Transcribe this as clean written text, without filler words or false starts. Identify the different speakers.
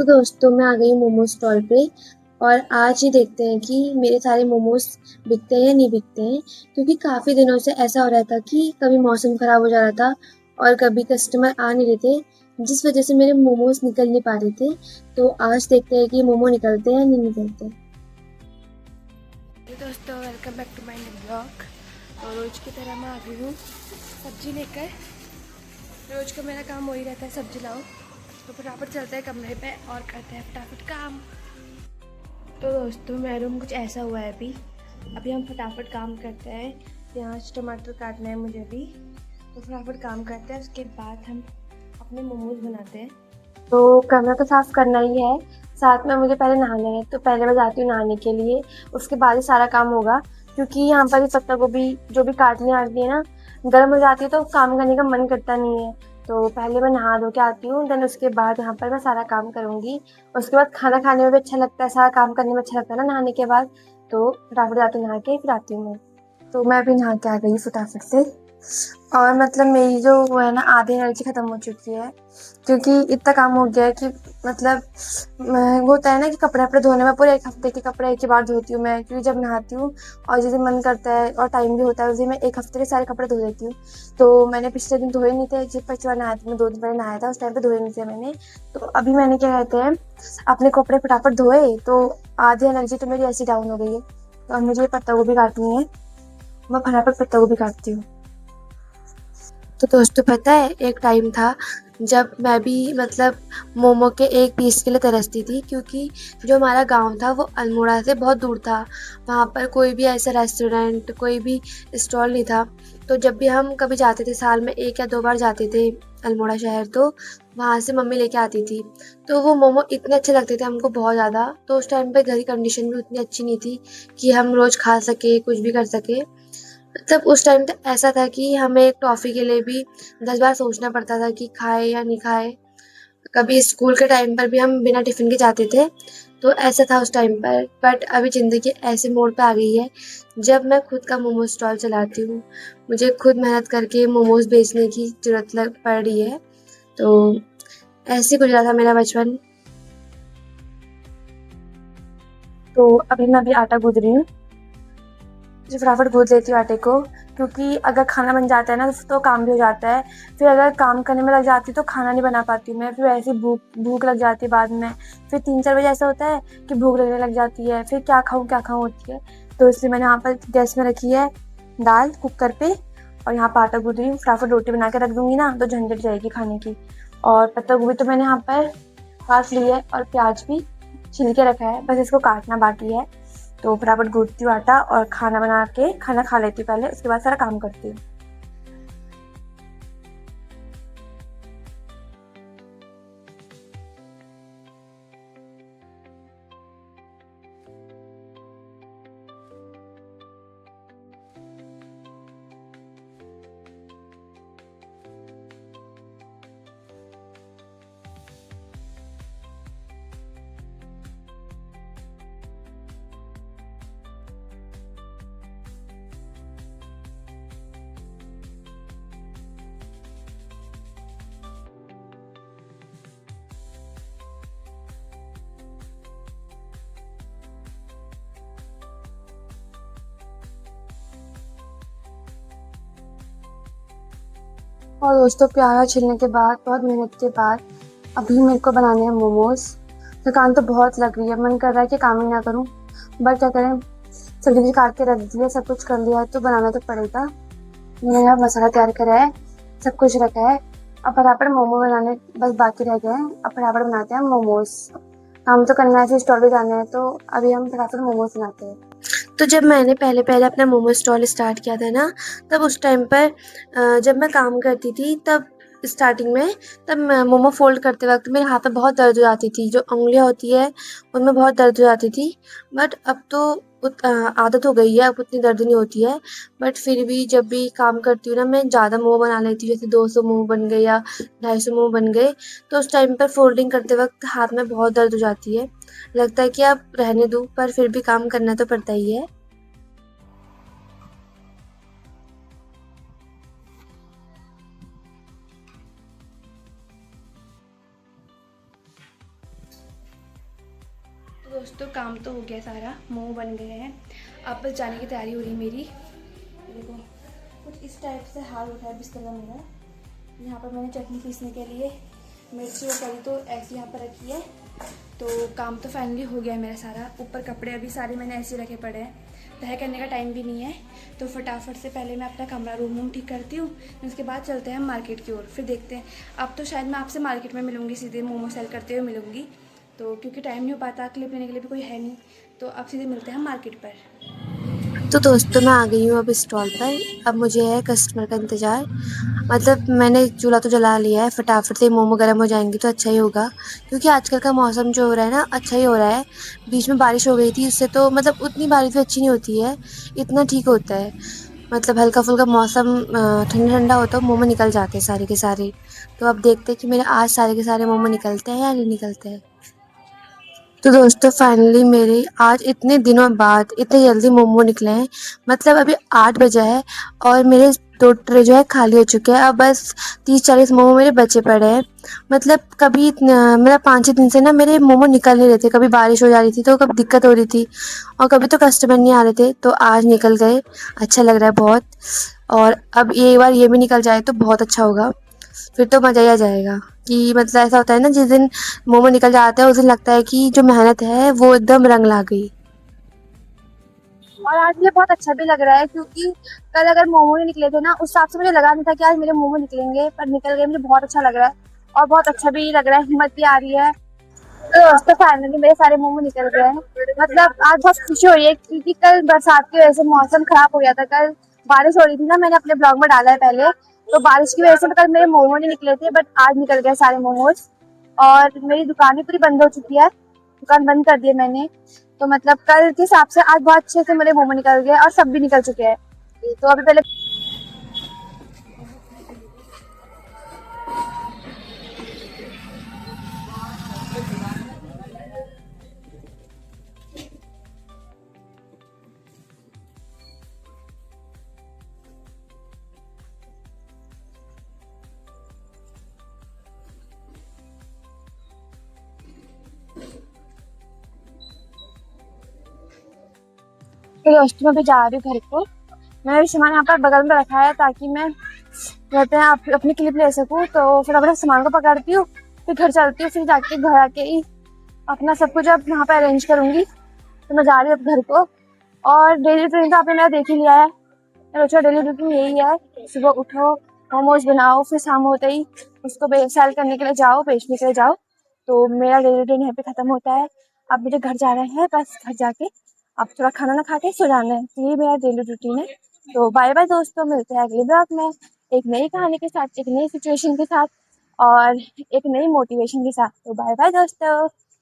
Speaker 1: तो दोस्तों मैं आ गई मोमोज स्टॉल पे। और आज ही देखते हैं कि मेरे सारे मोमोज बिकते हैं या नहीं बिकते हैं, क्योंकि काफ़ी दिनों से ऐसा हो रहा था कि कभी मौसम ख़राब हो जा रहा था और कभी कस्टमर आ नहीं रहे थे, जिस वजह से मेरे मोमोज निकल नहीं पा रहे थे। तो आज देखते हैं कि मोमो निकलते हैं या नहीं निकलते।
Speaker 2: तो दोस्तों welcome back to my blog. और रोज की तरह मैं आ गई हूँ सब्जी लेकर। रोज का मेरा काम वही रहता है, सब्जी लाओ। तो फटाफट चलते हैं कमरे पे और करते हैं फटाफट काम। तो दोस्तों मेरा रूम कुछ ऐसा हुआ है अभी। अभी हम फटाफट काम करते हैं। प्याज टमाटर काटना है मुझे अभी, तो फटाफट काम करते हैं। उसके बाद हम अपने मोमोज बनाते हैं। तो कमरा तो साफ़ करना ही है, साथ में मुझे पहले नहाना है। तो पहले मैं जाती हूँ नहाने के लिए, उसके बाद ही सारा काम होगा। क्योंकि यहाँ पर भी पत्ता गोभी जो भी काटनी आती है ना, गर्म हो जाती है तो काम करने का मन करता नहीं है। तो पहले मैं नहा धो के आती हूँ, देन उसके बाद यहाँ पर मैं सारा काम करूँगी। उसके बाद खाना खाने में भी अच्छा लगता है, सारा काम करने में अच्छा लगता है ना नहाने के बाद। तो फटाफट जाती हूँ, नहा के फिर आती हूँ मैं। तो मैं अभी नहा के आ गई फटाफट से। और मतलब मेरी जो वो है ना, आधी एनर्जी ख़त्म हो चुकी है, क्योंकि इतना काम हो गया है कि मतलब वो होता है ना कि कपड़े वपड़े धोने में पूरे एक हफ्ते के कपड़े एक ही बार धोती हूँ मैं, क्योंकि जब नहाती हूँ और जिस दिन मन करता है और टाइम भी होता है उस दिन मैं एक हफ्ते के सारे कपड़े धो देती हूँ। तो मैंने पिछले दिन धोए नहीं थे, जब पिछली बार नहाया था मैं 2 दिन पहले नहाया था, उस टाइम पे धोए नहीं थे मैंने। तो अभी मैंने क्या कहते हैं अपने कपड़े फटाफट धोए, तो आधी एनर्जी तो मेरी ऐसी डाउन हो गई है। तो अब मुझे पत्ता गोभी काटनी है, मैं फटाफट पत्ता गोभी काटती हूँ। तो दोस्तों पता है एक टाइम था जब मैं भी मतलब मोमो के एक पीस के लिए तरसती थी, क्योंकि जो हमारा गांव था वो अल्मोड़ा से बहुत दूर था। वहाँ पर कोई भी ऐसा रेस्टोरेंट, कोई भी स्टॉल नहीं था। तो जब भी हम कभी जाते थे, साल में 1 या 2 बार जाते थे अल्मोड़ा शहर, तो वहाँ से मम्मी लेके आती थी। तो वो मोमो इतने अच्छे लगते थे हमको बहुत ज़्यादा। तो उस टाइम पे घर की कंडीशन भी उतनी अच्छी नहीं थी कि हम रोज़ खा सके, कुछ भी कर सके। मतलब उस टाइम तो ऐसा था कि हमें टॉफ़ी के लिए भी 10 बार सोचना पड़ता था कि खाएँ या नहीं खाएँ। कभी स्कूल के टाइम पर भी हम बिना टिफ़िन के जाते थे, तो ऐसा था उस टाइम पर। बट अभी ज़िंदगी ऐसे मोड़ पे आ गई है, जब मैं खुद का मोमोज़ स्टॉल चलाती हूँ। मुझे खुद मेहनत करके मोमोज़ बेचने की ज़रूरत लग पड़ रही है। तो ऐसे ही गुज़रा था मेरा बचपन। तो अभी मैं आटा गूँथ रही हूँ। मुझे फटाफट गूँथ लेती हूँ आटे को, क्योंकि अगर खाना बन जाता है ना तो काम भी हो जाता है। फिर अगर काम करने में लग जाती हूँ तो खाना नहीं बना पाती हूँ मैं, फिर ऐसी भूख भूख लग जाती है बाद में। फिर 3-4 बजे ऐसा होता है कि भूख लगने लग जाती है, फिर क्या खाऊँ होती है। तो इसलिए मैंने यहाँ पर गैस में रखी है दाल कुकर पे, और यहाँ पर आटा गूँथ रही हूँ। फटाफट रोटी बना के रख दूँगी ना तो झंझट जाएगी खाने की। और पत्ता गोभी तो मैंने यहाँ पर काट ली है और प्याज भी छिल के रखा है, बस इसको काटना बाकी है। तो फटाफट गूँथती हूँ आटा और खाना बना के खाना खा लेती हूँ पहले, उसके बाद सारा काम करती हूँ। और दोस्तों प्याज़ छिलने के बाद, बहुत मेहनत के बाद, अभी मेरे को बनाने हैं मोमोज़। थकान तो बहुत लग रही है, मन कर रहा है कि काम ही ना करूँ, बट क्या करें, सब्ज़ी काट के रख दी है, सब कुछ कर लिया है तो बनाना तो पड़ेगा। मैंने यहाँ मसाला तैयार करा है, सब कुछ रखा है। अब फटाफट मोमो बनाने बस बाकी रह गए हैं। अब फटाफट बनाते हैं मोमोज़। काम तो करना है, फिर स्टॉल पे जाना है, तो अभी हम फटाफट मोमोज़ बनाते हैं। तो जब मैंने पहले अपना मोमो स्टॉल स्टार्ट किया था ना, तब उस टाइम पर जब मैं काम करती थी तब स्टार्टिंग में, तब मैं मोमो फ़ोल्ड करते वक़्त मेरे हाथ में बहुत दर्द हो जाती थी। जो उँगलियाँ होती है उनमें बहुत दर्द हो जाती थी। बट अब तो आदत हो गई है, अब उतनी दर्द नहीं होती है। बट फिर भी जब भी काम करती हूँ ना, मैं ज़्यादा मोमो बना लेती हूँ, जैसे 200 मोमो बन गए या 250 मोमो बन गए, तो उस टाइम पर फ़ोल्डिंग करते वक़्त हाथ में बहुत दर्द हो जाती है। लगता है कि अब रहने दूँ, पर फिर भी काम करना तो पड़ता ही है। दोस्तों काम तो हो गया सारा, मोमो बन गए हैं। अब बस जाने की तैयारी हो रही है मेरी। देखो कुछ इस टाइप से हाल होता है बिस्तर का मेरा। यहाँ पर मैंने चटनी पीसने के लिए मिर्ची और करी तो ऐसी यहाँ पर रखी है। तो काम तो फाइनली हो गया है मेरा सारा। ऊपर कपड़े अभी सारे मैंने ऐसे रखे पड़े हैं, तह करने का टाइम भी नहीं है। तो फटाफट से पहले मैं अपना कमरा रूम ठीक करती हूँ, उसके बाद चलते हैं हम मार्केट की ओर। फिर देखते हैं, अब तो शायद मैं आपसे मार्केट में मिलूँगी, सीधे मोमो सेल करते हुए मिलूँगी। तो क्योंकि टाइम नहीं हो पाता, क्लिप लेने के लिए भी कोई है नहीं, तो अब सीधे मिलते हैं मार्केट पर।
Speaker 1: तो दोस्तों मैं आ गई हूँ अब स्टॉल पर। अब मुझे है कस्टमर का इंतज़ार। मतलब मैंने चूल्हा तो जला लिया है, फटाफट से मोमो गर्म हो जाएंगे तो अच्छा ही होगा, क्योंकि आजकल का मौसम जो हो रहा है ना अच्छा ही हो रहा है। बीच में बारिश हो गई थी, उससे तो मतलब उतनी बारिश भी अच्छी नहीं होती है, इतना ठीक होता है। मतलब हल्का फुल्का मौसम ठंडा ठंडा होता है, मोमो निकल जाते हैं सारे के सारे। तो अब देखते हैं कि मेरे आज सारे के सारे मोमो निकलते हैं या नहीं निकलते हैं। तो दोस्तों फाइनली मेरे आज इतने दिनों बाद इतने जल्दी मोमो निकले हैं। मतलब अभी 8 बजा है और मेरे 2 ट्रे जो है खाली हो चुके हैं। अब बस 30-40 मोमो मेरे बचे पड़े हैं। मतलब कभी मतलब 5-6 दिन से ना मेरे मोमो निकल नहीं रहे थे। कभी बारिश हो जा रही थी तो कभी दिक्कत हो रही थी, और कभी तो कस्टमर नहीं आ रहे थे। तो आज निकल गए, अच्छा लग रहा है बहुत। और अब ये बार ये भी निकल जाए तो बहुत अच्छा होगा, फिर तो मज़ा ही आ जाएगा। कि मतलब ऐसा होता है ना, जिस दिन मोमो निकल जाता है उस दिन लगता है कि जो मेहनत है वो एकदम रंग ला गई। और आज मुझे बहुत अच्छा भी लग रहा है, क्योंकि कल अगर मोमो नहीं निकले थे ना, उस हिसाब से मुझे लगा नहीं था कि आज मेरे मोमो निकलेंगे, पर निकल गए। मुझे बहुत अच्छा लग रहा है और बहुत अच्छा भी लग रहा है, हिम्मत भी आ रही है। तो दोस्तों फाइनली मेरे सारे मोमो निकल गए हैं। मतलब आज बहुत खुशी हो रही है, क्योंकि कल बरसात की वजह से मौसम खराब हो गया था। कल बारिश हो रही थी ना, मैंने अपने ब्लॉग में डाला है पहले। तो बारिश की वजह से कल मेरे मोमो नहीं निकले थे, बट आज निकल गए सारे मोमोज। और मेरी दुकान भी पूरी बंद हो चुकी है, दुकान बंद कर दी है मैंने। तो मतलब कल के हिसाब से आज बहुत अच्छे से मेरे मोमो निकल गए और सब भी निकल चुके हैं। तो अभी पहले तो दोस्तों मैं अभी जा रही हूँ घर को। मैंने अभी सामान यहाँ पर बगल में रखा है, ताकि मैं कहते हैं आप अपनी क्लिप ले सकूँ। तो फिर अपने सामान को पकड़ती हूँ, फिर घर चलती हूँ, फिर जाके घर आके ही अपना सब कुछ अब यहाँ पे अरेंज करूँगी। तो मैं जा रही हूँ अब घर को। और डेली रूटीन तो आपने मेरा देख ही लिया है। मेरा डेली रूटीन यही है, सुबह उठो, मोमोज बनाओ, फिर शाम होते ही उसको सेल करने के लिए जाओ, बेचने के लिए जाओ। तो मेरा डेली रूटीन यहाँ पे खत्म होता है। अब मुझे घर जाना है, बस घर जाके अब थोड़ा खाना ना खा के सो जाना है। तो ये मेरा डेली रूटीन है। तो बाय बाय दोस्तों, मिलते हैं अगले ब्लॉग में एक नई कहानी के साथ, एक नई सिचुएशन के साथ और एक नई मोटिवेशन के साथ। तो बाय बाय दोस्तों।